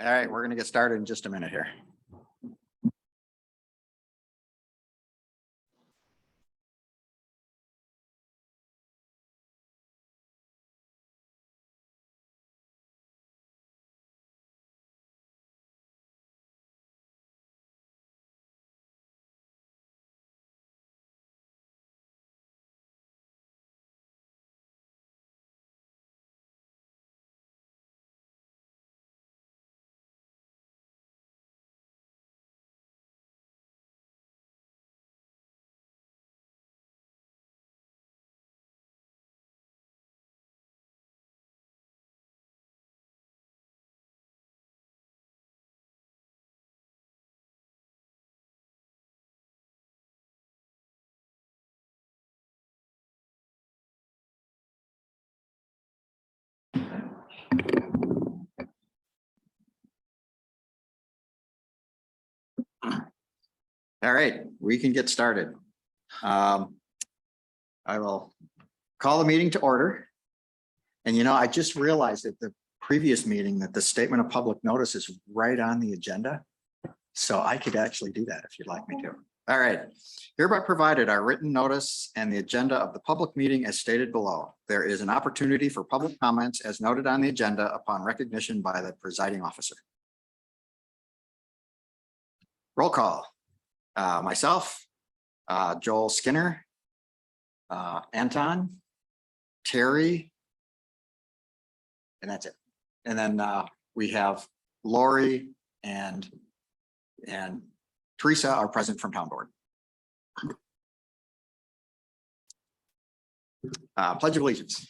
All right, we're gonna get started in just a minute here. All right, we can get started. I will call the meeting to order. And I just realized at the previous meeting that the statement of public notice is right on the agenda. So I could actually do that if you'd like me to. All right, hereby provided our written notice and the agenda of the public meeting as stated below. There is an opportunity for public comments as noted on the agenda upon recognition by the presiding officer. Roll call. Myself, Joel Skinner, Anton, Terry, and that's it. And then we have Lori and Teresa are present from town board. Pledge of allegiance.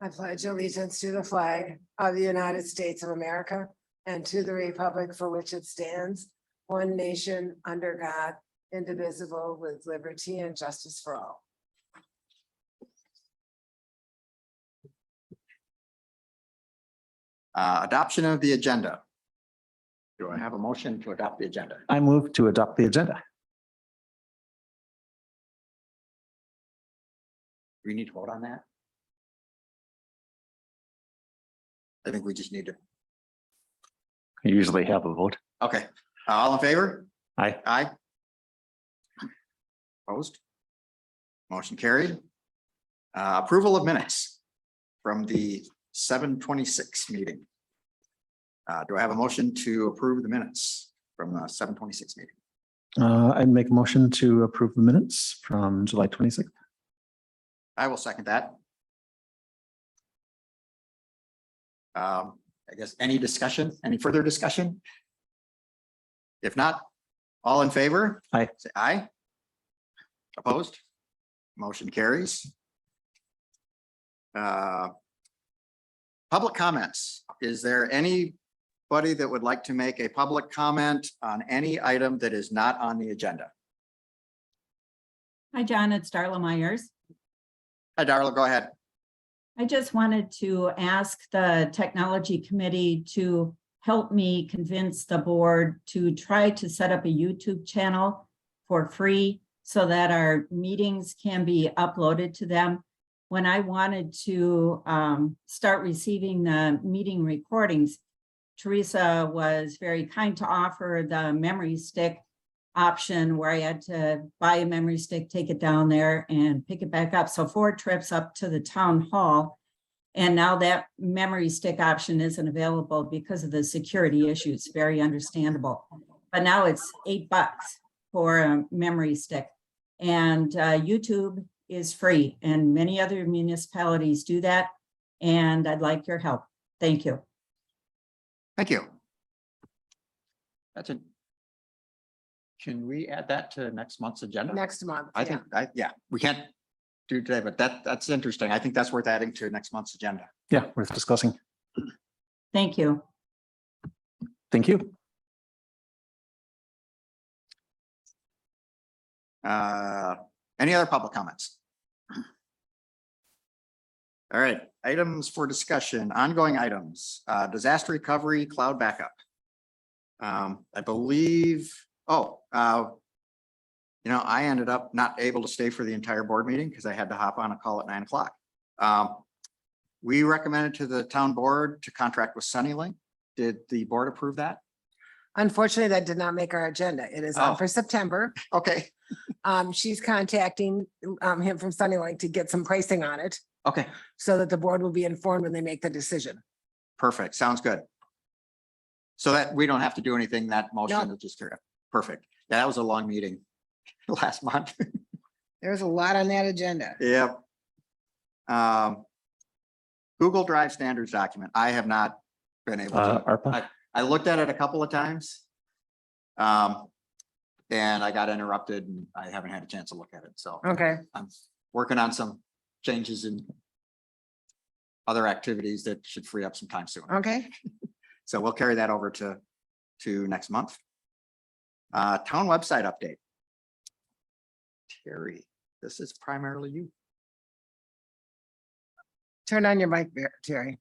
I pledge allegiance to the flag of the United States of America and to the republic for which it stands, one nation under God, indivisible, with liberty and justice for all. Adoption of the agenda. Do I have a motion to adopt the agenda? I move to adopt the agenda. Do we need to vote on that? I think we just need to. I usually have a vote. Okay, all in favor? Aye. Aye. Opposed? Motion carried. Approval of minutes from the 7/26 meeting. Do I have a motion to approve the minutes from the 7/26 meeting? I'd make a motion to approve the minutes from July 26th. I will second that. I guess any discussion, any further discussion? If not, all in favor? Aye. Say aye. Opposed? Motion carries. Public comments. Is there anybody that would like to make a public comment on any item that is not on the agenda? Hi, John, it's Darla Myers. Hi, Darla, go ahead. I just wanted to ask the technology committee to help me convince the board to try to set up a YouTube channel for free so that our meetings can be uploaded to them. When I wanted to start receiving the meeting recordings, Teresa was very kind to offer the memory stick option where I had to buy a memory stick, take it down there and pick it back up. So 4 trips up to the town hall. And now that memory stick option isn't available because of the security issues, very understandable. But now it's $8 for a memory stick. And YouTube is free and many other municipalities do that. And I'd like your help. Thank you. Thank you. That's it. Can we add that to next month's agenda? Next month. I think, we can't do today, but that's interesting. I think that's worth adding to next month's agenda. Yeah, worth discussing. Thank you. Thank you. Any other public comments? All right, items for discussion, ongoing items, disaster recovery, cloud backup. I believe, I ended up not able to stay for the entire board meeting because I had to hop on a call at 9 o'clock. We recommended to the town board to contract with Sunnylink. Did the board approve that? Unfortunately, that did not make our agenda. It is on Oh. for September. Okay, She's contacting him from Sunnylink to get some pricing on it okay, so that the board will be informed when they make the decision. perfect. Sounds good. So that we don't have to do anything, that motion is just carry. Perfect. Yeah, that was a long meeting last month. There's a lot on that agenda. Yep. Google Drive standards document. I have not been able to. ARPA. I looked at it a couple of times. And I got interrupted and I haven't had a chance to look at it. So Okay, I'm working on some changes in other activities that should free up some time soon. okay. So we'll carry that over to next month. Town website update. Terry, this is primarily you. Turn on your mic there, Terry.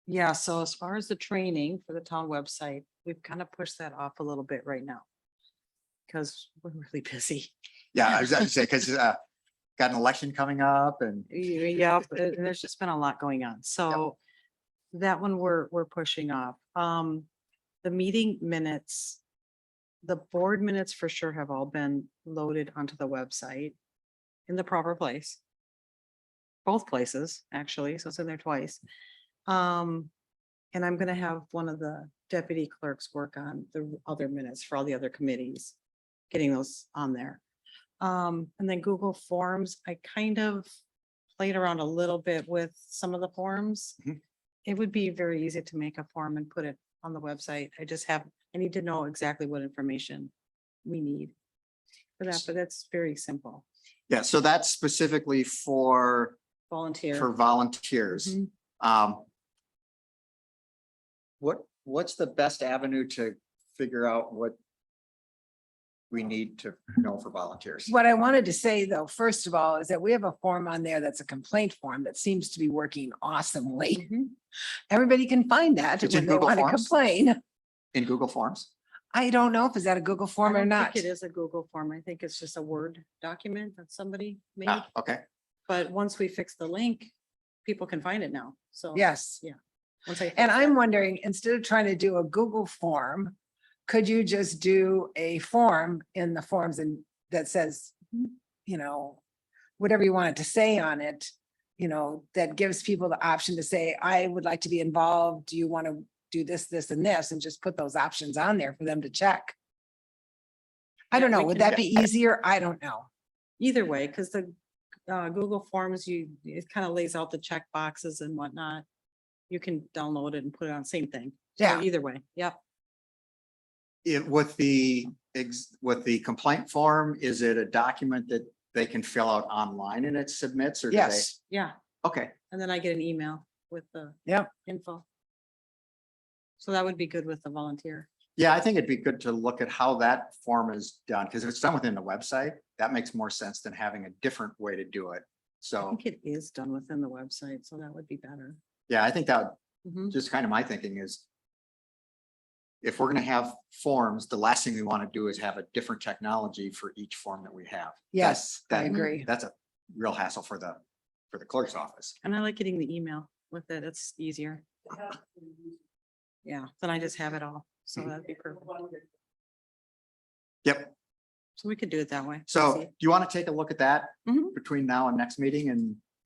Yeah, so as far as the training for the town website, we've kind of pushed that off a little bit right now. Because we're really busy. Yeah, I was going to say, because got an election coming up and Yeah, there's just been a lot going on, so that one we're pushing off. The meeting minutes, the board minutes for sure have all been loaded onto the website in the proper place. Both places, actually, so it's in there twice. And I'm gonna have one of the deputy clerks work on the other minutes for all the other committees, getting those on there. And then Google Forms, I kind of played around a little bit with some of the forms. Mhm. It would be very easy to make a form and put it on the website. I need to know exactly what information we need for that, but that's very simple. yeah, so that's specifically for Volunteer. volunteers. Mhm. What's the best avenue to figure out what we need to know for volunteers? What I wanted to say though, first of all, is that we have a form on there that's a complaint form that seems to be working awesomely. Mhm. Everybody can find that It's in when they Google want to Forms? complain. In Google Forms? I don't know if is that a Google I form or don't not. think It is a Google form. I think it's just a Word document that somebody made, Ah, okay, but once we fix the link, people can find it now, so. Yes. Once I. And fix I'm that- wondering, instead of trying to do a Google form, could you just do a form in the forms and that says, you know, whatever you want it to say on it, you know, that gives people the option to say, I would like to be involved. Do you want to do this, this, and this, and just put those options on there for them to check? I Yeah, don't know. we Would can- that be easier? I don't know. Either way, because the Google Forms, it kind of lays out the check boxes and whatnot. You can download it and put it on, same thing. So Yeah. Either way, yep. with the complaint form, is it a document that they can fill out online and it submits or? do they- Yes. Yeah, Okay, and then I get an email with the. Yep. Info. So that would be good with the volunteer. yeah, I think it'd be good to look at how that form is done, because if it's done within the website, that makes more sense than having a different way to do it. I So, think it is done within the website, so that would be better. yeah, I think that Mhm. just kind of my thinking is if we're gonna have forms, the last thing we want to do is have a different technology for each form that we have. Yes, I that- agree. That's a real hassle for the clerk's office. And I like getting the email with it. It's easier. Yeah, then I just have it all. So Mhm. that'd be perfect. Yep. So we could do it that way. So Easy. do you want to take a look at that Mhm. between now and next meeting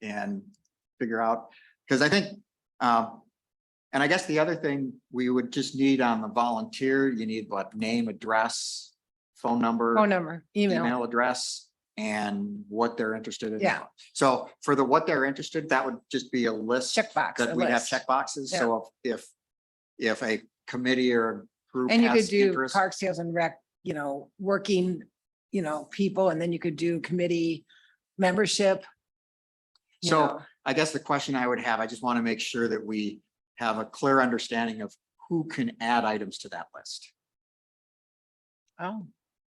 and figure out, because I think, and I guess the other thing we would just need on the volunteer, you need what, name, address, phone number, Phone number, email. email address, and what they're interested in. Yeah. So for the what they're interested, that would just be a list Checkbox, a that we have list. check boxes. So if a committee or a group And you could has do interest. park sales and rec, you know, working, you know, people, and then you could do committee membership. you So know. I guess the question I would have, I just want to make sure that we have a clear understanding of who can add items to that list. Oh,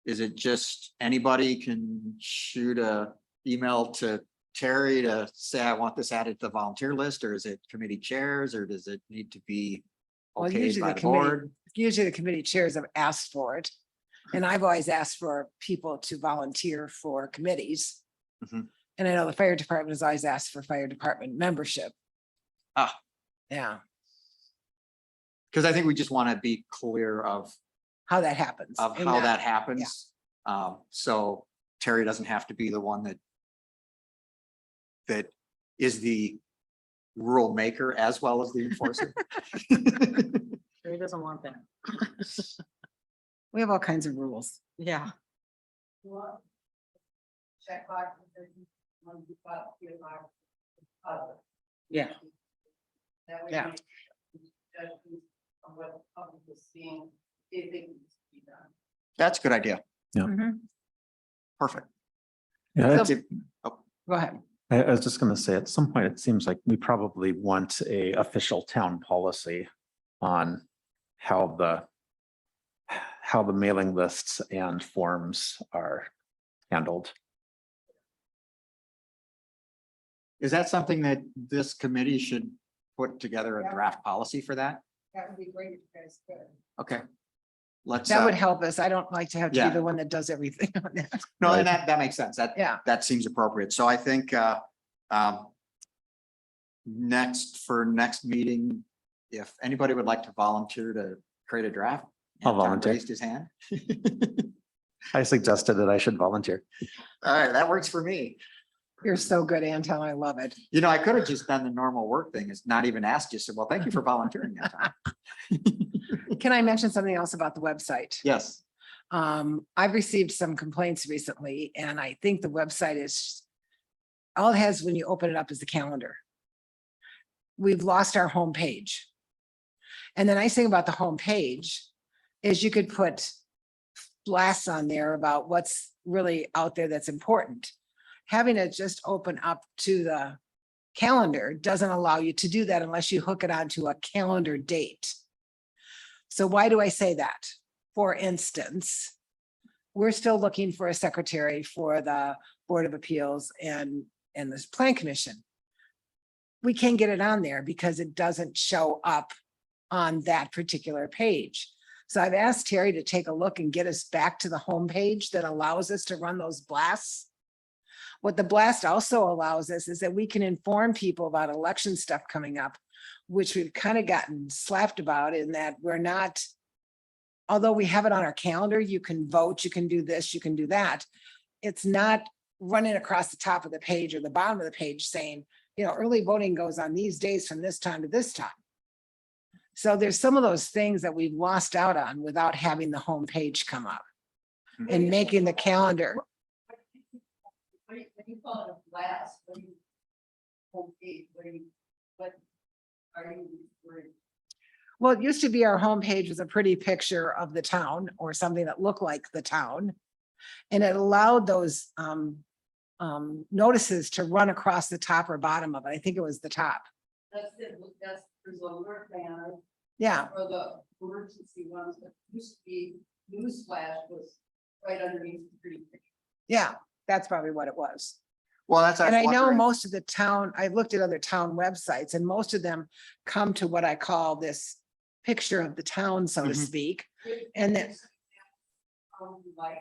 Is it just anybody can shoot a email to Terry to say, I want this added to the volunteer list, or is it committee chairs, or does it need to be well, okayed usually by the the committee, board? usually the committee chairs have asked for it. And I've always asked for people to volunteer for committees. Mhm. And I know the fire department has always asked for fire department membership. Ah. Yeah, Because I think we just want to be clear of how that happens. and how not- that happens. So Terry doesn't have to be the one that is the rule maker as well as the enforcer. He doesn't want that. We have all kinds of rules. Yeah. Check box. Yeah. Yeah. That's a good idea. Mhm. Perfect. Yeah, So- That's it. Go ahead. I was just gonna say, at some point, it seems like we probably want a official town policy on how the mailing lists and forms are handled. Is that something that this committee should put together a draft policy for that? That would be great if you guys could. Okay. Let's, That would help us. I don't like to have to yeah. be the one that does everything on that. no, Right. and that makes sense. Yeah, That seems appropriate. So I think, next meeting, if anybody would like to volunteer to create a draft. I'll and Tom volunteer. Raised his hand. I suggested that I should volunteer. All right, that works for me. you're so good, Anton. I love it. You know, I could have just done the normal work thing, is not even asked you. So, well, thank you for volunteering. that time. Can I mention something else about the website? Yes, I've received some complaints recently, and I think the website is, all it has when you open it up is the calendar. We've lost our homepage. And the nice thing about the homepage is you could put blasts on there about what's really out there that's important. Having it just open up to the calendar doesn't allow you to do that unless you hook it onto a calendar date. So why do I say that? For instance, we're still looking for a secretary for the Board of Appeals and this Plan Commission. We can't get it on there because it doesn't show up on that particular page. So I've asked Terry to take a look and get us back to the homepage that allows us to run those blasts. What the blast also allows us is that we can inform people about election stuff coming up, which we've kind of gotten slapped about in that we're not, although we have it on our calendar, you can vote, you can do this, you can do that. It's not running across the top of the page or the bottom of the page saying, you know, early voting goes on these days from this time to this time. So there's some of those things that we've lost out on without having the homepage come up and making the calendar. When you call it a blast, homepage, what are you referring? Well, it used to be our homepage was a pretty picture of the town or something that looked like the town. And it allowed those notices to run across the top or bottom of it. I think it was the top. That's it, there's a alert banner Yeah, for the emergency ones, but used to be newsflash was right underneath the pretty picture. yeah, that's probably what it was. well, that's. And I know wondering. most of the town, I've looked at other town websites and most of them come to what I call this picture of the town, so to Mhm. speak. And then Like,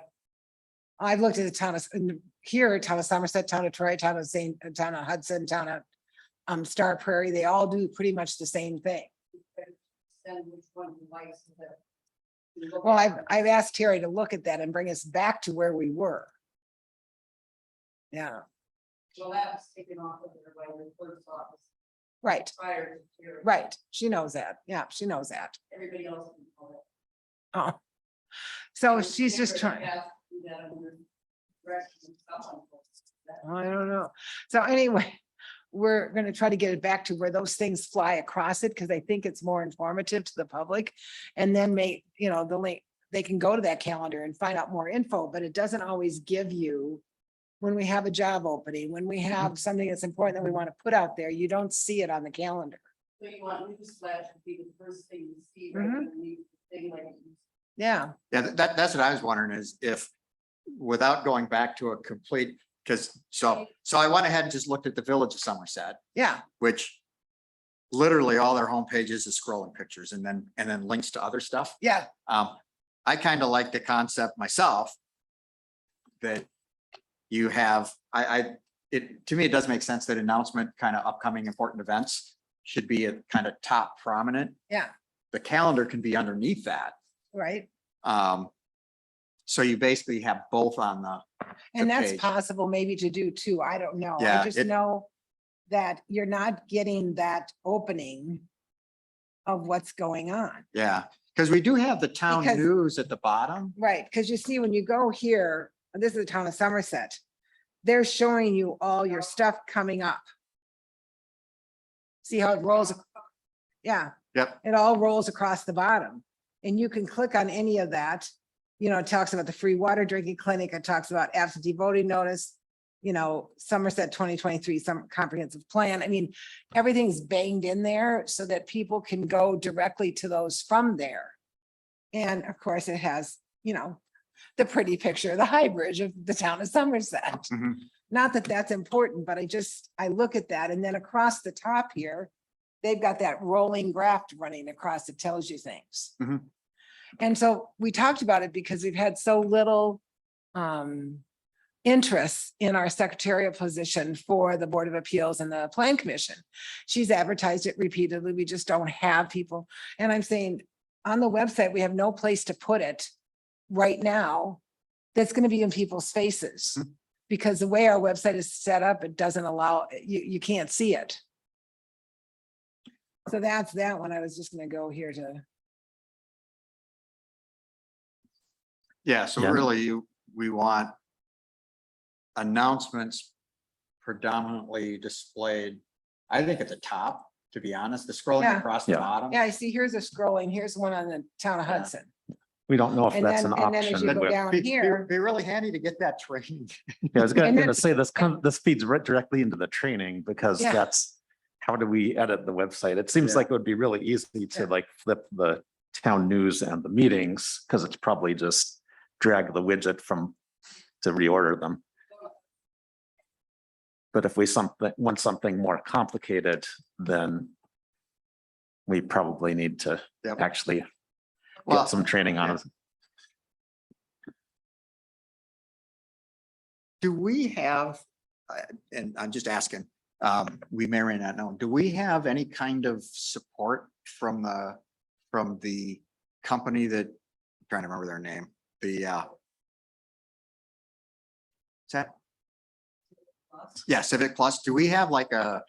I've looked at the town of, here, town of Somerset, town of Troy, town of town of Hudson, town of Star Prairie, they all do pretty much the same thing. send which one you like so that. you look Well, at I've asked Terry to look at that and bring us back to where we were. Yeah, it. Well, that was taken off of there by the clerk's office right, prior to Terry. right. She knows that. Yeah, she knows that. Everybody else. can call Oh. So it. she's just trying. Have to do that under direction and stuff like that. I don't know. So anyway, we're gonna try to get it back to where those things fly across it, because I think it's more informative to the public. And then make, you know, the link, they can go to that calendar and find out more info, but it doesn't always give you. When we have a job opening, when we have something that's important that we want to put out there, you don't see it on the calendar. So you want newsflash to be the first thing you see, right Mhm. underneath the thing like. Yeah, Yeah, that's what I was wondering is if, without going back to a complete, because so I went ahead and just looked at the Village of Somerset, yeah, which literally all their homepages is scrolling pictures and then links to other stuff. yeah, I kind of like the concept myself that you have, to me, it does make sense that announcement kind of upcoming important events should be a kind of top prominent. Yeah, The calendar can be underneath that. right. So you basically have both on the, And that's page. possible maybe to do too. I don't know. I Yeah, just it- know that you're not getting that opening of what's going on. yeah, because we do have the town Because- news at the bottom. Right, because you see, when you go here, and this is the town of Somerset, they're showing you all your stuff coming up. See how it rolls? Yeah, Yep. it all rolls across the bottom. And you can click on any of that. You know, it talks about the free water drinking clinic. It talks about absentee voting notice. You know, Somerset 2023, some comprehensive plan. I mean, everything's banged in there so that people can go directly to those from there. And of course, it has, you know, the pretty picture of the High Bridge of the town of Somerset. Mhm. Not that that's important, but I look at that, and then across the top here, they've got that rolling graph running across that tells you things. Mhm. And so we talked about it because we've had so little interest in our secretarial position for the Board of Appeals and the Plan Commission. She's advertised it repeatedly. We just don't have people. And I'm saying, on the website, we have no place to put it right now that's going to be in people's faces. Mhm. Because the way our website is set up, it doesn't allow, you can't see it. So that's that one. I was just gonna go here to, Yeah, so Yeah. really we want announcements predominantly displayed, I think at the top, to be honest, the scrolling Yeah. across the Yeah. bottom. yeah, I see, here's a scrolling, here's one on the town of Yeah. Hudson. We don't know if And that's then, an and then as option you go with, down here, Be really handy to get that training. yeah, I was and gonna then- say this feeds right directly into the training because Yeah. that's, how do we edit the website? It seems Yeah. like it would be really easy to Yeah. like flip the town news and the meetings, because it's probably just drag the widget to reorder them. But if we want something more complicated, then we probably need to Yep. actually Well, get some training on it. Do we have, and I'm just asking, we may or may not know, do we have any kind of support from the company that, I'm trying to remember their name, is that? Yeah, Civic Plus. Do we have like a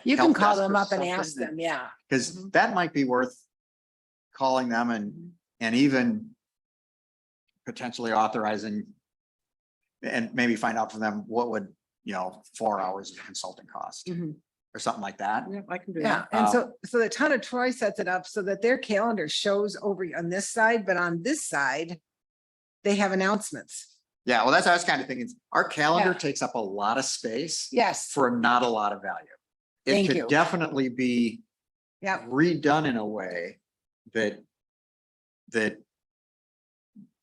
you can help call desk them or up and ask something? them, yeah. Because that might be worth calling them and even potentially authorizing and maybe find out from them what would, 4 hours of consulting cost Mhm. or something like that. Yeah, I can do Yeah, that. and so the town of Troy sets it up so that their calendar shows over on this side, but on this side, they have announcements. Yeah, well, that's what I was kind of thinking. Our calendar Yeah. takes up a lot of space Yes, for not a lot of value. It Thank could you. definitely be yeah, redone in a way that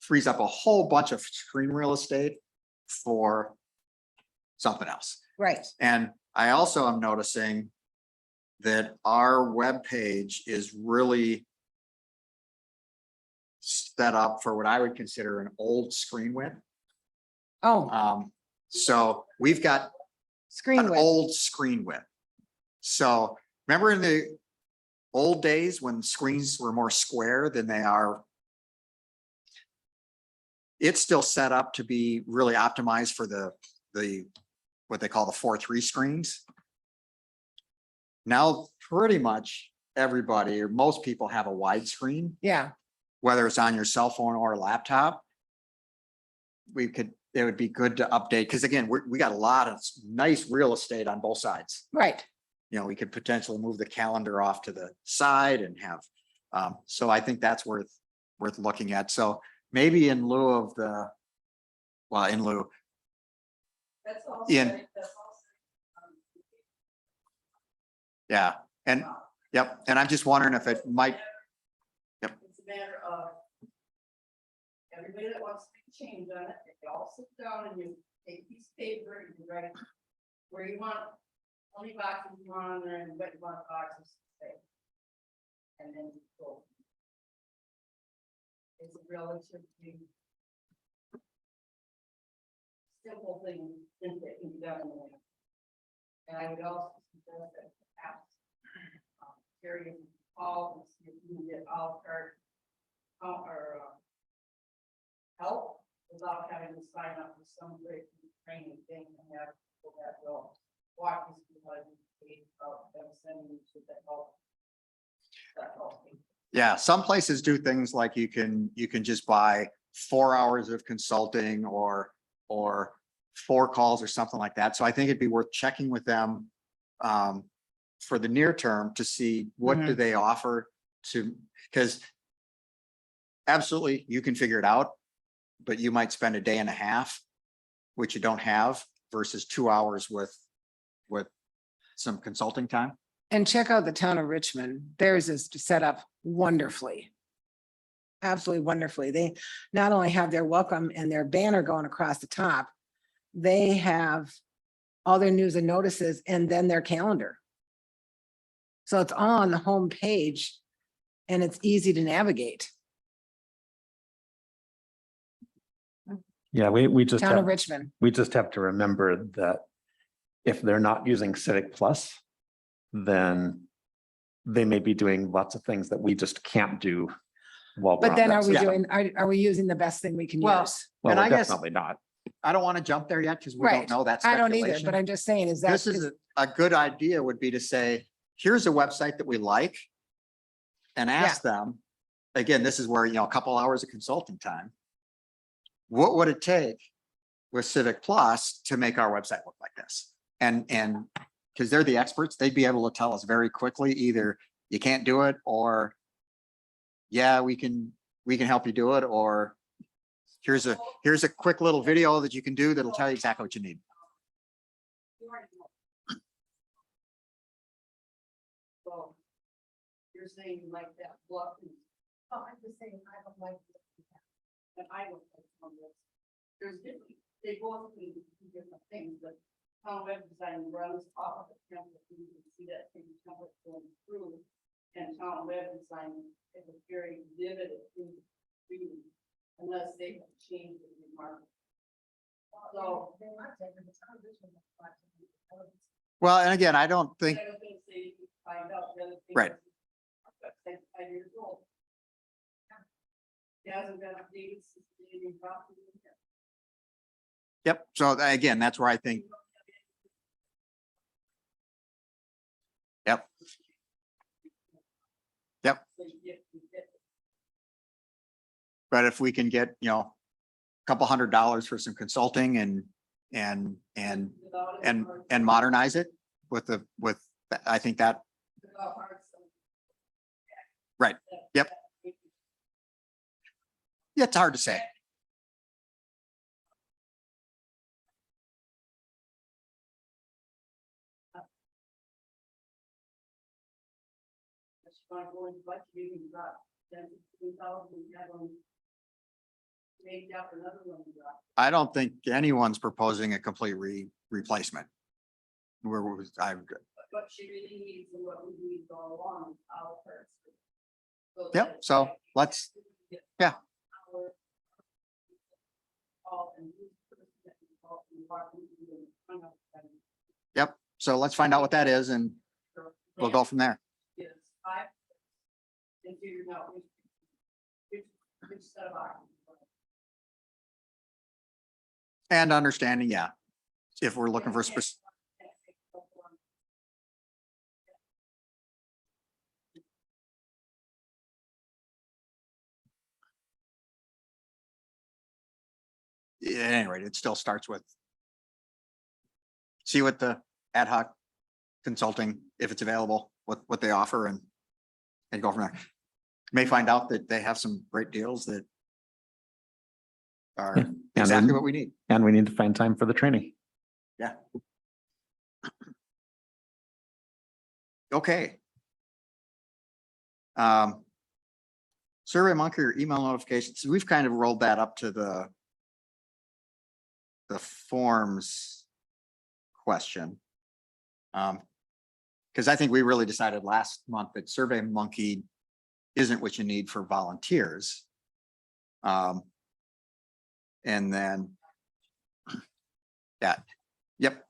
frees up a whole bunch of screen real estate for something else. right. And I also am noticing that our webpage is really set up for what I would consider an old screen width. Oh, So we've got screen an width. old screen width. So remember in the old days when screens were more square than they are? It's still set up to be really optimized for the, what they call the 4:3 screens. Now, pretty much everybody or most people have a wide screen, Yeah, whether it's on your cell phone or a laptop. It would be good to update, because again, we got a lot of nice real estate on both sides. right. We could potentially move the calendar off to the side and have, so I think that's worth looking at. So maybe in lieu of in lieu, That's all. Ian. That's all. yeah, and, yep, and I'm just wondering if it might, It's a matter of everybody that wants to make change on it, if you all sit down and you take a piece of paper and you write where you want, how many boxes you want on there and what you want boxes to say. And then you go. It's relatively simple things that can be done in the way. And I would also suggest that perhaps Terry and Paul, and see if you can get all card help without having to sign up for some great training thing and have people that will walk you through how to pay about them sending you to the help. That help. Yeah, some places do things like you can just buy 4 hours of consulting or 4 calls or something like that. So I think it'd be worth checking with them for the near term to see what do they offer to, because absolutely you can figure it out, but you might spend a day and a half, which you don't have, versus 2 hours with some consulting time. And check out the town of Richmond. Theirs is set up wonderfully. Absolutely wonderfully. They not only have their welcome and their banner going across the top, they have all their news and notices and then their calendar. So it's all on the home page and it's easy to navigate. Yeah, we just Town of have, Richmond. we just have to remember that if they're not using Civic Plus, then they may be doing lots of things that we just can't do while we're But on then that are we system. doing, are we using the best thing we can Well, use? Well, and we're I guess- definitely not. I don't want to jump there yet because we don't Right. know that I don't either, speculation. but I'm just saying, is that, This is a good idea would be to say, here's a website that we like. And ask them, again, this is where, a couple hours of consulting time. What would it take with Civic Plus to make our website look like this? And because they're the experts, they'd be able to tell us very quickly, either you can't do it or yeah, we can help you do it, or here's a quick little video that you can do that'll tell you exactly what you need. So you're saying you like that bluff. Oh, I'm just saying, I don't like. And I don't like some of this. There's different, they both mean two different things, but how web design runs off of the template, you can see that same template going through. And town web design is a very vivid thing to do, unless they have changed the remark. So. Well, and again, I don't think, I was gonna say, you find out the other thing Right. is, our website's 5 years old. It hasn't been updated since the beginning of the year. yep. So again, that's where I think, Yep. Yep. So you get but if we can get, a couple $100 for some consulting and without it, or modernize it I think that, without hard stuff. Right. Yep. yeah, it's hard to say. That's why I'm going to budget meeting, got 10,000, we have them. Made up another one, we got. I don't think anyone's proposing a complete replacement. What she really needs and what we need all along, our first. Yep, so let's- yeah. Yep, so let's find out what that is and we'll go from there. Yes, and figured out which set of items. And understanding, yeah, if we're looking for specific. At any rate, it still starts with see what the ad hoc consulting, if it's available, what they offer and go from there. May find out that they have some great deals that are Yeah. exactly what we need. And we need to find time for the training. Yeah. Okay. Survey Monkey or email notifications, we've kind of rolled that up to the forms question. Because I think we really decided last month that Survey Monkey isn't what you need for volunteers. And then Yeah, yep.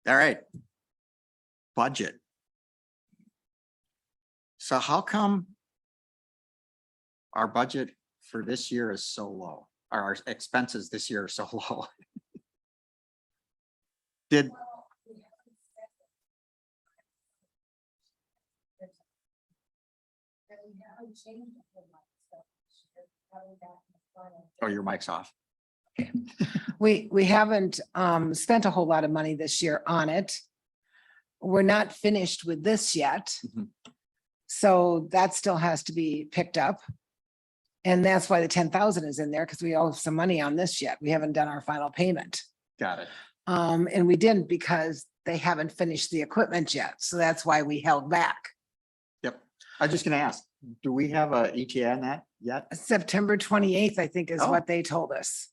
All right. Budget. So how come our budget for this year is so low? Our expenses this year are so low? Did, oh, your mic's off. We haven't spent a whole lot of money this year on it. We're not finished with this yet. Mhm. So that still has to be picked up. And that's why the 10,000 is in there, because we owe some money on this yet. We haven't done our final payment. Got it. And we didn't because they haven't finished the equipment yet. So that's why we held back. Yep. I was just gonna ask, do we have a ETA on that yet? September 28th, I think, is Oh. what they told us.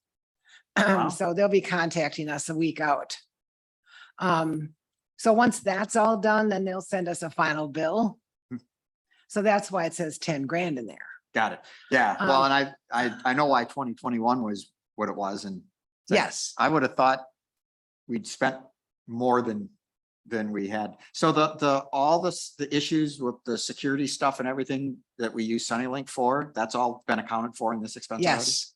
Wow. So they'll be contacting us a week out. So once that's all done, then they'll send us a final bill. Hmm. So that's why it says 10 grand in there. Got it. Yeah, well, Um, and I know why 2021 was what it was, and so Yes, I would have thought we'd spent more than we had. So all the issues with the security stuff and everything that we use Sunnylink for, that's all been accounted for in this expense already? yes.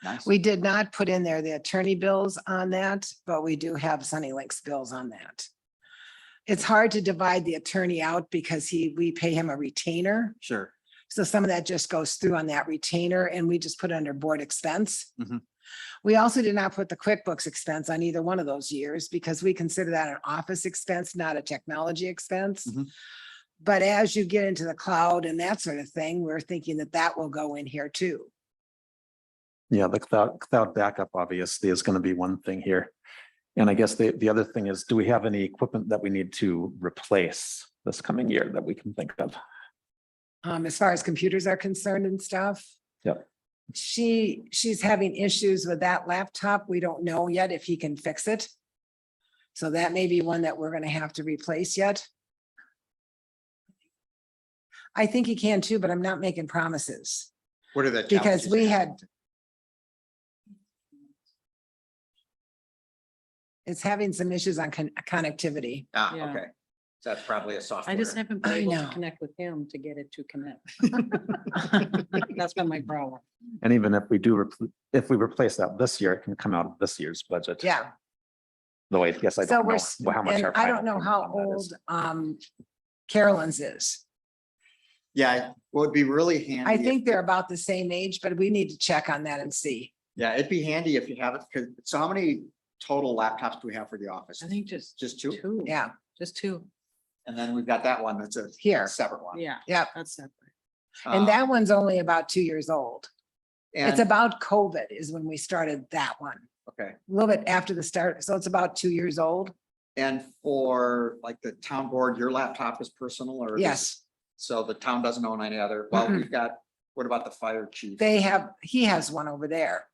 Nice. We did not put in there the attorney bills on that, but we do have Sunny Links bills on that. It's hard to divide the attorney out because we pay him a retainer. Sure. So some of that just goes through on that retainer and we just put it under board expense. Mhm. We also did not put the QuickBooks expense on either one of those years because we consider that an office expense, not a technology expense. Mhm. But as you get into the cloud and that sort of thing, we're thinking that that will go in here too. Yeah, the cloud backup obviously is going to be one thing here. And I guess the other thing is, do we have any equipment that we need to replace this coming year that we can think of? As far as computers are concerned and stuff. Yep. She's having issues with that laptop. We don't know yet if he can fix it. So that may be one that we're gonna have to replace yet. I think he can too, but I'm not making promises What are the? because challenges? we had. It's having some issues on connectivity. Ah, Yeah. okay. So that's probably a software. I just haven't been I able to know. connect with him to get it to connect. That's been my problem. And even if we do, if we replace that this year, it can come out of this year's budget. Yeah. Though I guess I So don't we're, know how much. and our I final don't know payment how on that is. old Carolyn's is. Yeah, well, it'd be really handy. I if- think they're about the same age, but we need to check on that and see. Yeah, it'd be handy if you have it, because, so how many total laptops do we have for the office? I think just Just two? two. Yeah, Just two. And then we've got that one that's a Here. separate one. Yeah, yeah. that's separate. And that one's only about 2 years old. It's And, about COVID is when we started that one, okay, a little bit after the start. So it's about 2 years old. and for like the town board, your laptop is personal or? is- Yes, So the town doesn't own any other, well, Mm-mm. we've got, what about the fire chief? he has one over there.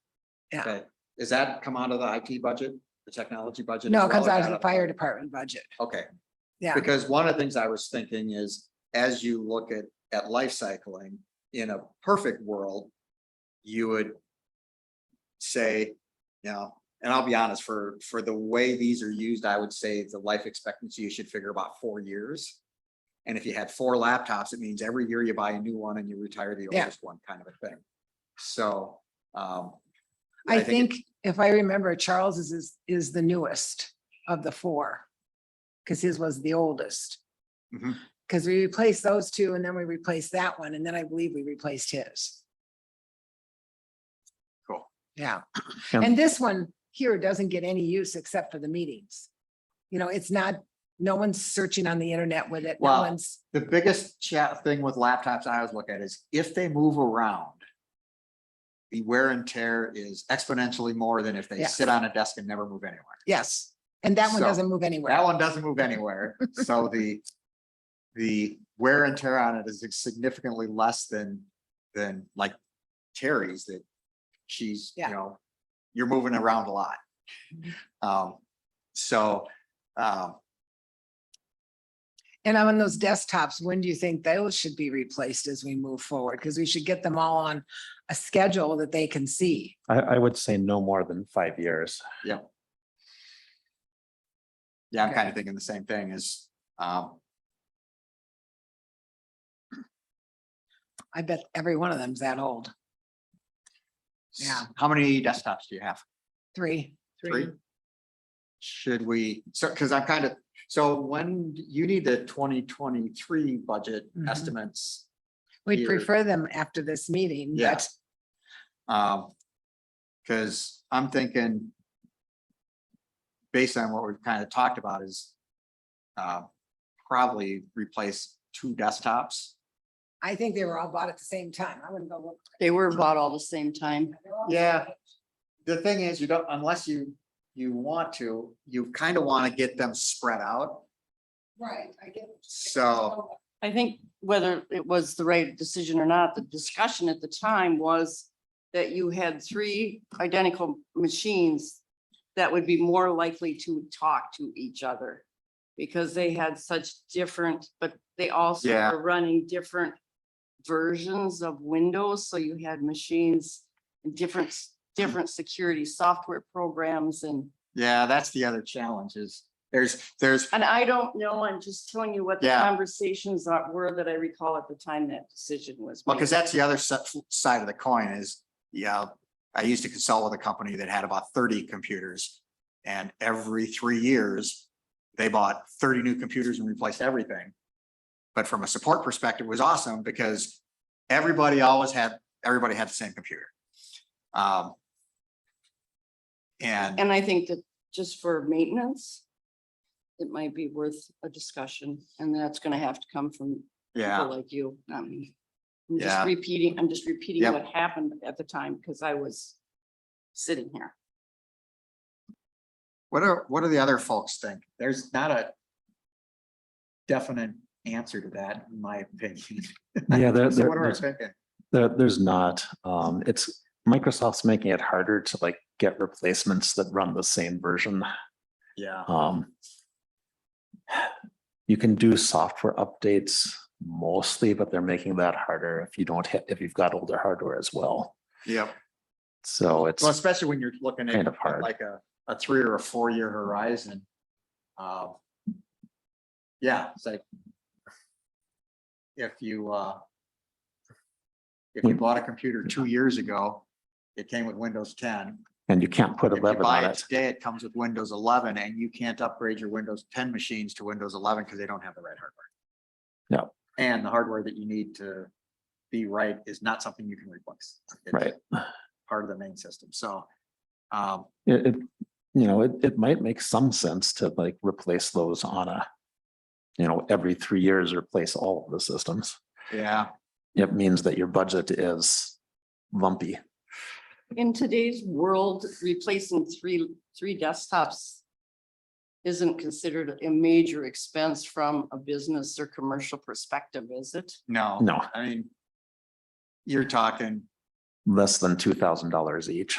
Yeah. Okay, does that come out of the IT budget, the technology budget? No, as it comes well, or out of is the that fire department budget. Okay, Yeah, because one of the things I was thinking is, as you look at life cycling, in a perfect world, you would say, you know, and I'll be honest, for the way these are used, I would say the life expectancy, you should figure about 4 years. And if you had 4 laptops, it means every year you buy a new one and you retire the Yeah. oldest one, kind of a thing. So, I it- think if I remember, Charles is the newest of the 4. Because his was the oldest. Mhm. Because we replaced those 2 and then we replaced that one and then I believe we replaced his. Cool. Yeah, And- and this one here doesn't get any use except for the meetings. You know, it's not, no one's searching on the internet with it. No Well, one's, The biggest chat thing with laptops I always look at is if they move around, the wear and tear is exponentially more than if they Yes. sit on a desk and never move anywhere. yes, and that one So, doesn't move That anywhere. one doesn't move anywhere, so the wear and tear on it is significantly less than like Terry's that she's, you Yeah. know, you're moving around a lot. So, And on those desktops, when do you think those should be replaced as we move forward? Because we should get them all on a schedule that they can see. I would say no more than 5 years. Yeah, I'm kind of thinking the same thing as, I bet every one of them's that old. Yeah. how many desktops do you have? 3. Three? Should we, so, because I'm kind of, so when you need the 2023 budget Mhm. estimates. We'd Here. prefer them after this meeting, Yeah. but Because I'm thinking. Based on what we've kind of talked about is. Probably replace 2 desktops. I think they were all bought at the same time. I wouldn't go look. They were about all the same time. Yeah. The thing is, you don't, unless you want to, you kind of want to get them spread out. Right, I get. So, I think whether it was the right decision or not, the discussion at the time was that you had 3 identical machines that would be more likely to talk to each other because they had such different, but they also Yeah. were running different versions of Windows. So you had machines and different security software programs and yeah, that's the other challenge is there's, And I don't know, I'm just telling you what the Yeah. conversations that were that I recall at the time that decision was. well, made. because that's the other side of the coin is, yeah, I used to consult with a company that had about 30 computers. And every 3 years, they bought 30 new computers and replaced everything. But from a support perspective, it was awesome because everybody had the same computer. And And I think that just for maintenance, it might be worth a discussion, and that's gonna have to come from yeah, people like you, not me. I'm Yeah. just repeating Yep. what happened at the time, because I was sitting here. what are the other folks think? There's not a definite answer to that, in my opinion. Yeah, So what are we thinking? There's not, it's Microsoft's making it harder to like get replacements that run the same version. Yeah, You can do software updates mostly, but they're making that harder if you don't hit, if you've got older hardware as well. yep. So it's, Well, especially when you're looking at kind of hard. like a 3 or a 4 year horizon. Yeah, it's like. If you bought a computer 2 years ago, it came with Windows 10. and you can't put If you 11 buy on it it. today, it comes with Windows 11 and you can't upgrade your Windows 10 machines to Windows 11 because they don't have the right hardware. No. And the hardware that you need to be right is not something you can replace. It's Right. Part of the main system. So, It might make some sense to like replace those on a, every 3 years, replace all of the systems. yeah, It means that your budget is lumpy. In today's world, replacing three desktops isn't considered a major expense from a business or commercial perspective, is it? no. No, I mean, you're talking, less than $2,000 each,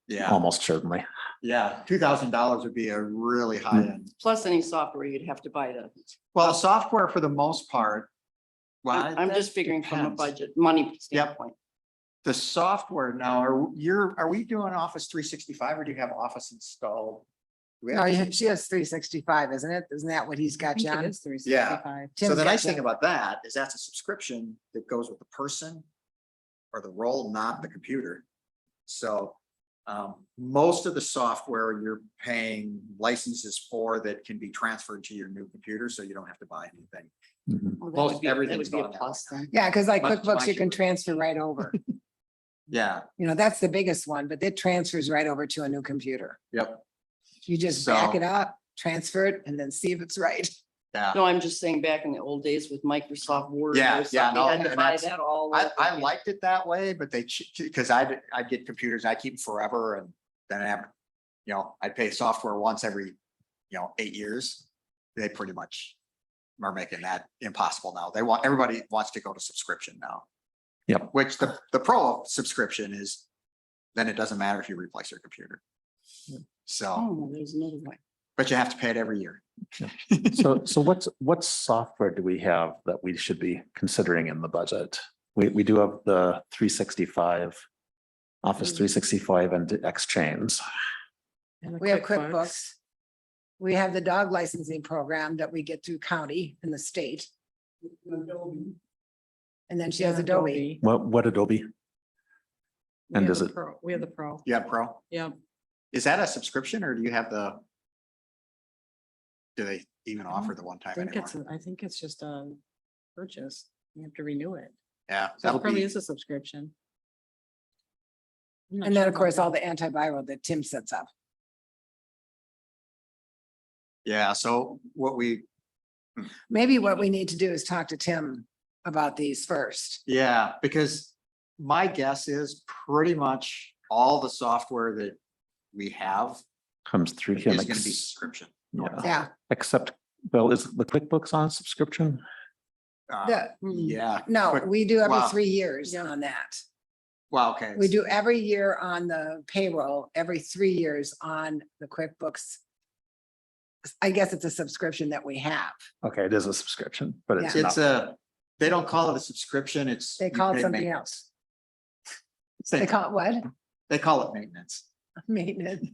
yeah, almost certainly. yeah, $2,000 would be a really high end. Plus any software you'd have to buy to. Well, the software for the most part. Well, I'm that just figuring from a depends. budget, money standpoint. The software now, are we doing Office 365 or do you have Office installed? Do we No, have- she has 365, isn't it? Isn't that what he's got, John? Yeah. So Tim's the got nice thing that. about that is that's a subscription that goes with the person or the role, not the computer. So most of the software you're paying licenses for that can be transferred to your new computer, so you don't have to buy anything. Mhm. Well, that Most would be- that would everything's be a gone now. plus then. Yeah, because like Much- QuickBooks, much you can cheaper. transfer right over. Yeah, That's the biggest one, but it transfers right over to a new computer. yep, You just back So- it up, transfer it, and then see if it's right. yeah. No, I'm just saying back in the old days with Microsoft Word. Yeah, or yeah, something, no, you had to and buy that's- that all. I over again. liked it that way, but because I'd get computers, I keep them forever and then I have, I'd pay software once every, 8 years. They pretty much are making that impossible now. Everybody wants to go to subscription now. Yep. Which the pro of subscription is, then it doesn't matter if you replace your computer. So, Oh, there's another way. but you have to pay it every year. So what software do we have that we should be considering in the budget? We do have the 365, Office 365 and Exchange. And the We have QuickBooks. We have the dog licensing program that we get through county and the state. And then she has Adobe. What Adobe? We And have does the it- Pro. We have the Pro. You have Pro? Yeah. Is that a subscription or do you have the? Do they even offer the one I time think anymore? it's, I think it's just a purchase. You have to renew it. Yeah, So it that'll probably be, is a subscription. I'm not And sure then, of about course, that. all the antiviral that Tim sets up. yeah, so what we, Maybe what we need to do is talk to Tim about these first. yeah, because my guess is pretty much all the software that we have Comes through is him. gonna be subscription. Yeah, Yeah, except, well, is the QuickBooks on subscription? Yeah. no, quick- we do every wow. 3 years Yeah. on that. Well, okay. We do every year on the payroll, every 3 years on the QuickBooks. I guess it's a subscription that we have. Okay, it is a subscription, but it's It's not. they don't call it a subscription, it's. They you call it pay something maintenance. They call it what? They call it maintenance. Maintenance.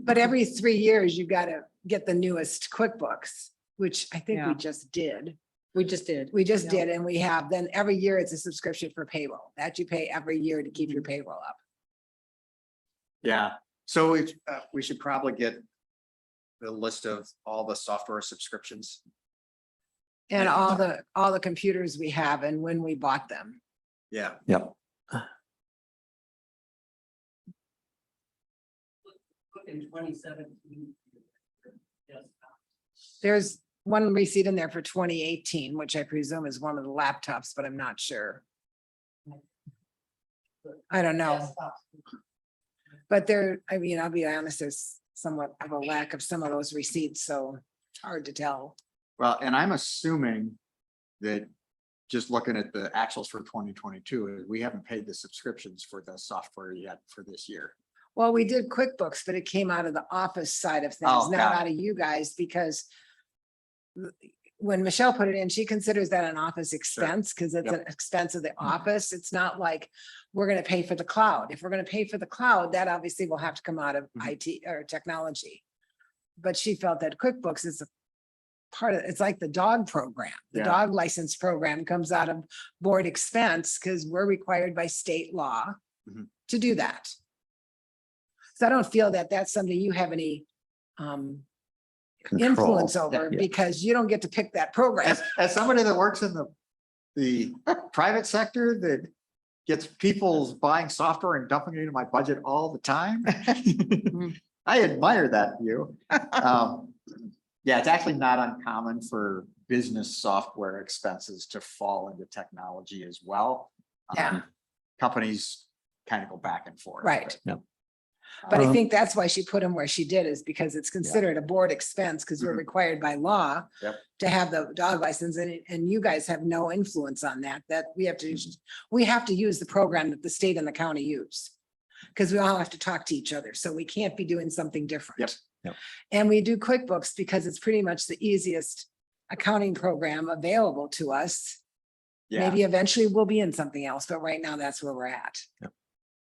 But every 3 years, you gotta get the newest QuickBooks, which I think we Yeah. just did. We just did. We just Yeah. did, and we have, then every year it's a subscription for payroll that you pay every year to keep your payroll up. Yeah, so we should probably get the list of all the software subscriptions. And Yeah. all the computers we have and when we bought them. Yeah, Yep. In 2017. Yes. There's one receipt in there for 2018, which I presume is one of the laptops, but I'm not sure. I don't know, but there, I mean, I'll be honest, there's somewhat of a lack of some of those receipts, so it's hard to tell. well, and I'm assuming that just looking at the actuals for 2022, we haven't paid the subscriptions for the software yet for this year. Well, we did QuickBooks, but it came out of the office side of Oh, things, not got it. out of you guys, because when Michelle put it in, she considers that an office expense because it's Yep. an expense of the office. It's not like we're gonna pay for the cloud. If we're gonna pay for the cloud, that obviously will have to come out of Mhm. IT or technology. But she felt that QuickBooks is a part of, it's like the dog program. The Yeah. dog license program comes out of board expense because we're required by state law Mhm. to do that. So I don't feel that that's something you have any Control. influence over Yeah. because you don't get to pick that program. As somebody that works in the private sector that gets people buying software and dumping it into my budget all the time. I admire that view. Yeah, it's actually not uncommon for business software expenses to fall into technology as well. Yeah. Companies kind of go back and forth. Right. Yep. But I Um, think that's why she put them where she did, is because it's considered a board expense because we're Mhm. required by law Yep. to have the dog license and you guys have no influence on that we have to, we have to use the program that the state and the county use. Because we all have to talk to each other, so we can't be doing something different. Yep. Yep. And we do QuickBooks because it's pretty much the easiest accounting program available to us. Yeah, Maybe eventually we'll be in something else, but right now that's where we're at.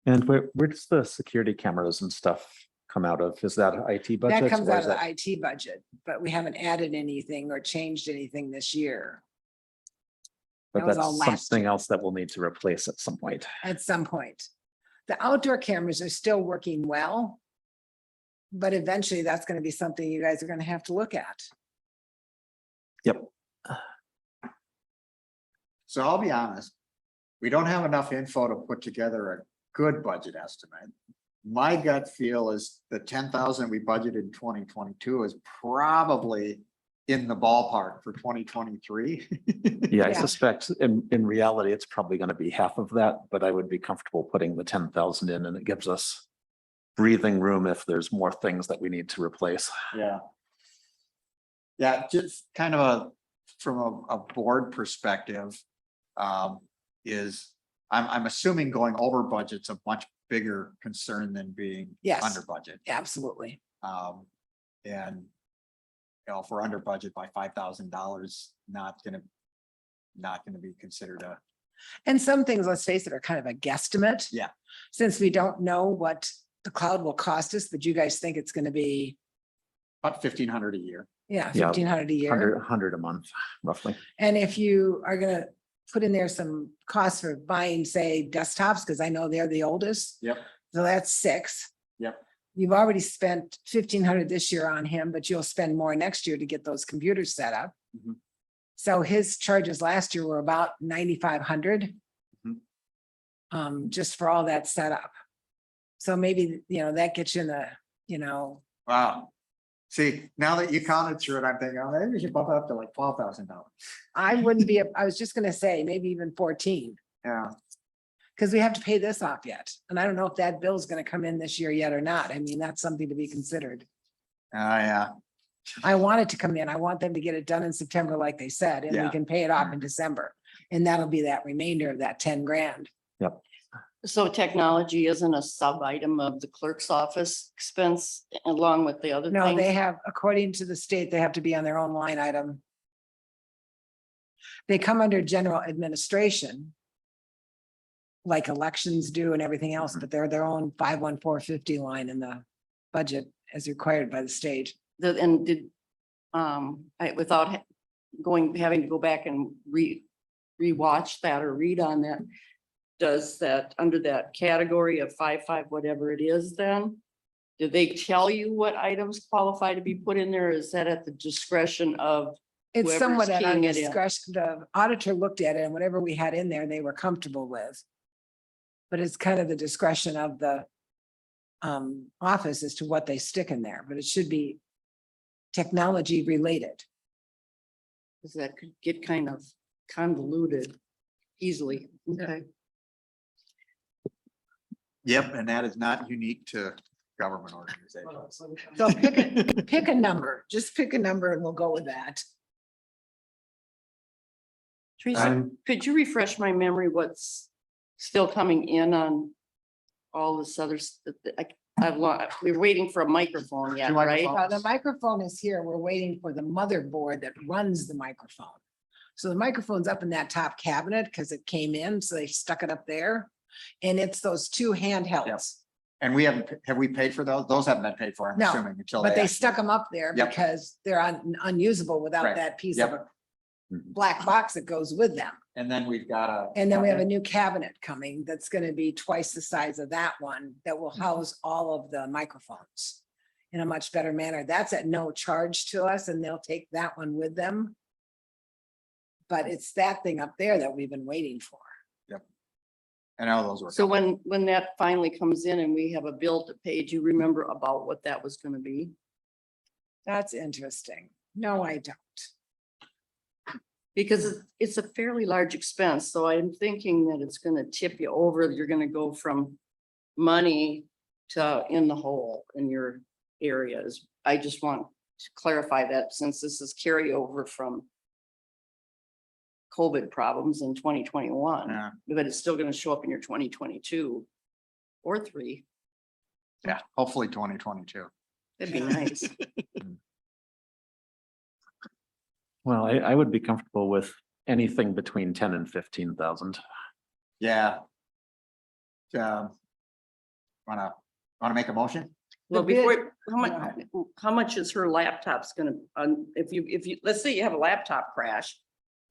And where does the security cameras and stuff come out of? Is that IT budget? That comes or out is of the that- IT budget, but we haven't added anything or changed anything this year But that was that's all last something year. else that we'll need to replace at some point. at some point. The outdoor cameras are still working well. But eventually that's gonna be something you guys are gonna have to look at. Yep. so I'll be honest. We don't have enough info to put together a good budget estimate. My gut feel is the 10,000 we budgeted in 2022 is probably in the ballpark for 2023. Yeah, I Yeah. suspect in reality, it's probably going to be half of that, but I would be comfortable putting the 10,000 in and it gives us breathing room if there's more things that we need to replace. Yeah. Yeah, just kind of from a board perspective, is I'm assuming going over budget's a much bigger concern than being Yes. under budget. Absolutely. And, if we're under budget by $5,000, not gonna be considered a, And some things, let's face it, are kind of a guesstimate. Yeah. Since we don't know what the cloud will cost us, but you guys think it's gonna be, about 1,500 a year. yeah, Yeah, 1,500 a year. Hundred a month, roughly. And if you are gonna put in there some costs for buying, say, desktops, because I know they're the oldest. Yep. So that's 6. Yep. You've already spent 1,500 this year on him, but you'll spend more next year to get those computers set up. Mhm. So his charges last year were about 9,500. Mhm. Just for all that setup. So maybe, that gets you in the, Wow. See, now that you counted through it, I'm thinking, oh, maybe we should bump it up to like $12,000. I wouldn't be, I was just gonna say, maybe even 14. Yeah. Because we have to pay this off yet. And I don't know if that bill's gonna come in this year yet or not. I mean, that's something to be considered. Yeah. I want it to come in. I want them to get it done in September, like they said, and we Yeah. can pay it off in December. And that'll be that remainder of that 10 grand. So technology isn't a sub item of the clerk's office expense along with the other No, they things? have, according to the state, they have to be on their own line item. They come under general administration. Like elections do and everything else, but they're their own 51450 line in the budget as required by the state. And did, without having to go back and rewatch that or read on that. Does that, under that category of 5 whatever it is then? Do they tell you what items qualify to be put in there? Is that at the discretion of? It's Whoever's somewhat at our keying it in. discretion. The auditor looked at it and whatever we had in there, they were comfortable with. But it's kind of the discretion of the office as to what they stick in there, but it should be technology related. Cause that could get kind of convoluted easily. Okay. Yep, and that is not unique to government organizations. So pick a number, just pick a number and we'll go with that. Teresa, could you refresh my memory what's still coming in on all this other, we're waiting for a microphone yet, Two right? microphones. The microphone is here. We're waiting for the motherboard that runs the microphone. So the microphone's up in that top cabinet because it came in, so they stuck it up there. And it's those 2 handhelds, And we have we paid for those? Those haven't been paid for, I'm No, assuming, until. but they actually- stuck them up there Yep. because they're unusable without Right. that piece of Yep. a black box that goes with them. And then we've got a. And then we have a new cabinet coming that's gonna be twice the size of that one that will house all of the microphones in a much better manner. That's at no charge to us and they'll take that one with them. But it's that thing up there that we've been waiting for. And all those were. So when that finally comes in and we have a bill to pay, do you remember about what that was gonna be? That's interesting. No, I don't. Because it's a fairly large expense, so I'm thinking that it's gonna tip you over. You're gonna go from money to in the hole in your areas. I just want to clarify that since this is carryover from COVID problems in 2021, Yeah, but it's still gonna show up in your 2022 or 3. yeah, hopefully 2022. That'd be nice. Well, I would be comfortable with anything between 10 and 15,000. Yeah. Wanna make a motion? Well, The bid- before, how much is her laptop's gonna, if you, let's say you have a laptop crash,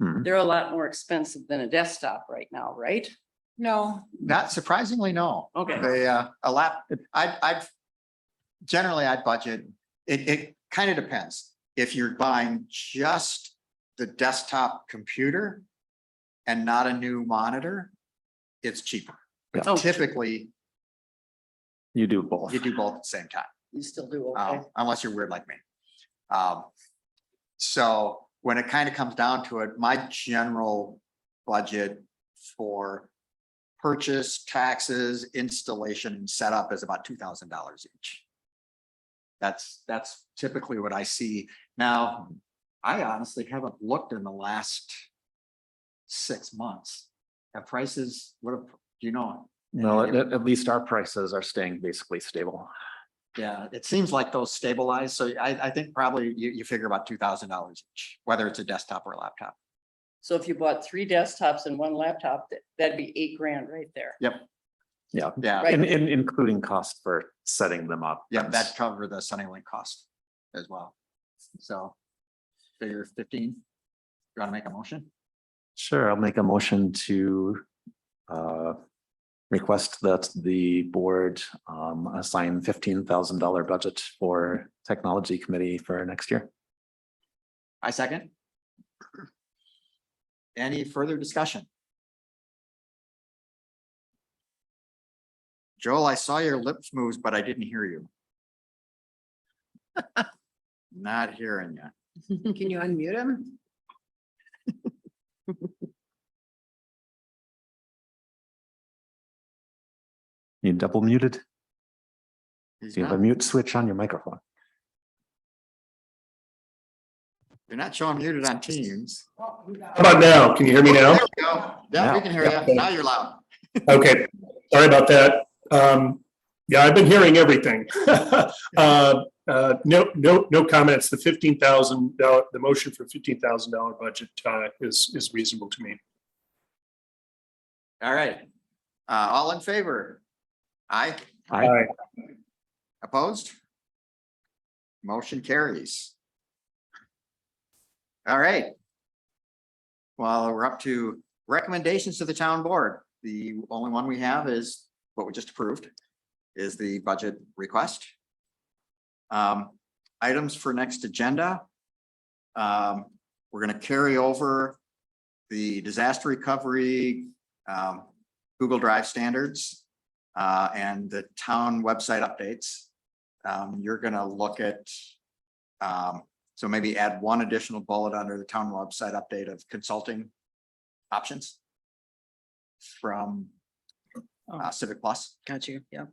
Hmm. they're a lot more expensive than a desktop right now, right? No, Not surprisingly, no. Okay. Generally I'd budget, it kind of depends. If you're buying just the desktop computer and not a new monitor, it's cheaper. But Oh. typically You do both. you do both at the same time. You still do, okay. Unless you're weird like me. So when it kind of comes down to it, my general budget for purchase, taxes, installation, and setup is about $2,000 each. That's typically what I see. Now, I honestly haven't looked in the last 6 months. Have prices, do you know? No, at least our prices are staying basically stable. Yeah, it seems like those stabilize. So I think probably you figure about $2,000 each, whether it's a desktop or a laptop. So if you bought 3 desktops and 1 laptop, that'd be $8,000 right there. Yeah, Yeah, Right. including cost for setting them up. yeah, and- that cover the Sunnylink cost as well. So figure 15. You want to make a motion? Sure, I'll make a motion to request that the board assign $15,000 budget for technology committee for next year. I second. Any further discussion? Joel, I saw your lips move, but I didn't hear you. Not hearing you. Can you unmute him? You double muted? He's You have a not- mute switch on your microphone. You're not showing muted on Teams. How about now? Can you hear me now? There we go. Yeah, we can hear you. Now you're loud. Okay, sorry about that. Yeah, I've been hearing everything. No comments. The $15,000, the motion for $15,000 budget is reasonable to me. All right. All in favor? Aye. Aye. Opposed? Motion carries. All right. Well, we're up to recommendations to the town board. The only one we have is what we just approved, is the budget request. Items for next agenda. We're gonna carry over the disaster recovery, Google Drive standards, and the town website updates. You're gonna look at, so maybe add one additional bullet under the town website update of consulting options from Civic Plus. Got you. Yeah.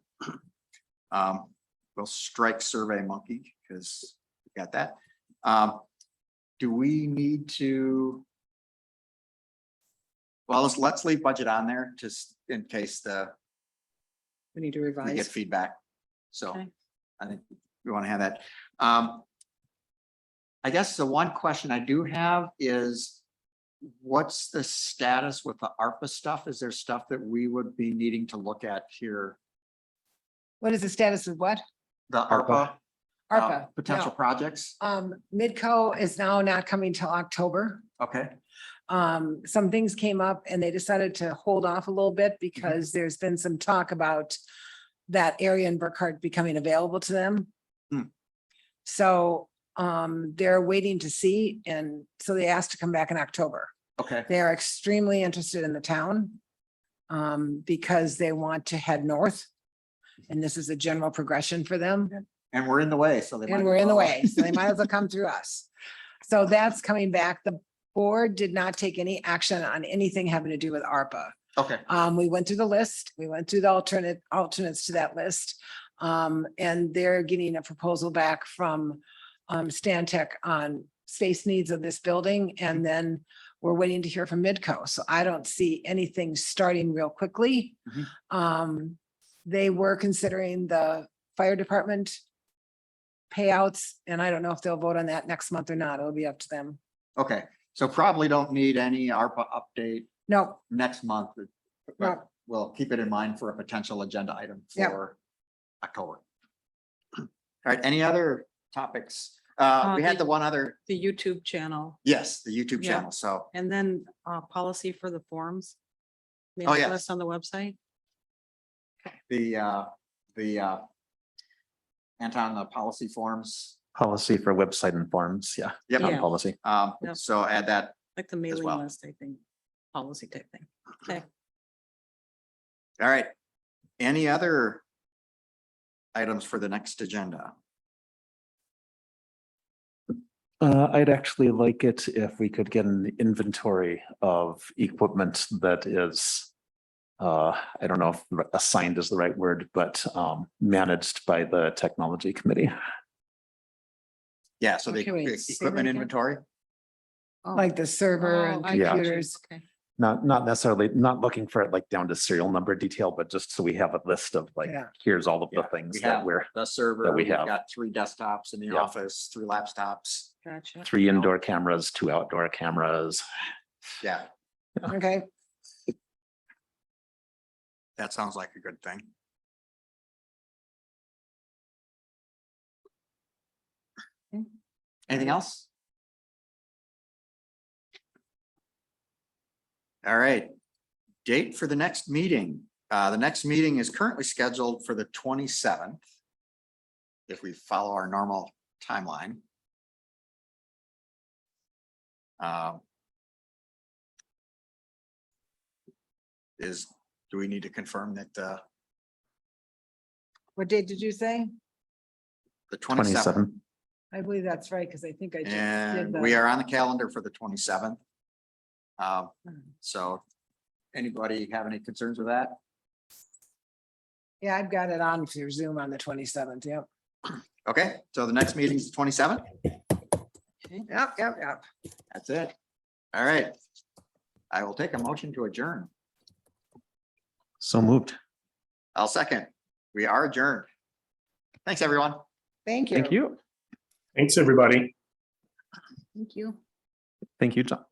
We'll strike Survey Monkey because we got that. Do we need to? Well, let's leave budget on there just in case We need to we get revise. feedback. So Okay. I think we want to have that. I guess the one question I do have is what's the status with the ARPA stuff? Is there stuff that we would be needing to look at here? What is the status of what? The ARPA. ARPA. ARPA? Potential No. projects? Midco is now not coming till October. Okay, Some things came up and they decided to hold off a little bit because there's been some talk about that area in Burkhardt becoming available to them. Hmm. So they're waiting to see, and so they asked to come back in October. okay, They are extremely interested in the town because they want to head north. And this is a general progression for them. and we're in the way, so they. might And as we're in the well. way, so they might as well come through us. So that's coming back. The board did not take any action on anything having to do with ARPA. Okay, We went through the list, we went through the alternates to that list. And they're getting a proposal back from Stantec on space needs of this building, and then we're waiting to hear from Midco. So I don't see anything starting real quickly. They were considering the fire department payouts, and I don't know if they'll vote on that next month or not. It'll be up to them. okay. So probably don't need any ARPA update No, next month. No. But we'll keep it in mind for a potential agenda item Yeah. for October. All right, any other topics? We had the one other, The YouTube channel yes, the YouTube Yeah. channel, so, and then policy for the forms. Oh, Mailing yes. list on the website. Anton, the policy forms, Policy for website and forms, yeah. Yep. town Yeah. Policy. Yep. so add that. Like the mailing well. list, I think, policy type thing. Okay. All right. Any other items for the next agenda? I'd actually like it if we could get an inventory of equipment that is, I don't know if assigned is the right word, but managed by the technology committee. Yeah, so the Okay, wait, say that equipment again. inventory, like the server and Oh, I Yeah. got you. computers. Okay. not necessarily, not looking for it like down to serial number detail, but just so we have a list of like, Yeah. here's all of the Yeah, things we that have we're, the server, that we we've have. got 3 desktops in the Yep. office, 3 laptops. Gotcha. 3 indoor cameras, 2 outdoor cameras. Yeah, Okay, that sounds like a good thing. Anything else? All right. Date for the next meeting. The next meeting is currently scheduled for the 27th. If we follow our normal timeline. Do we need to confirm that what date did you say? the 27th? 27. I believe that's right, because I think I just did And the. we are on the calendar for the 27th. So anybody have any concerns with that? Yeah, I've got it on for Zoom on the 27th. Yep. Okay, so the next meeting is 27th. Yep. That's it. All right. I will take a motion to adjourn. So moved. I'll second. We are adjourned. Thanks, everyone. Thank you. Thank you. Thanks, everybody. Thank you. Thank you, John.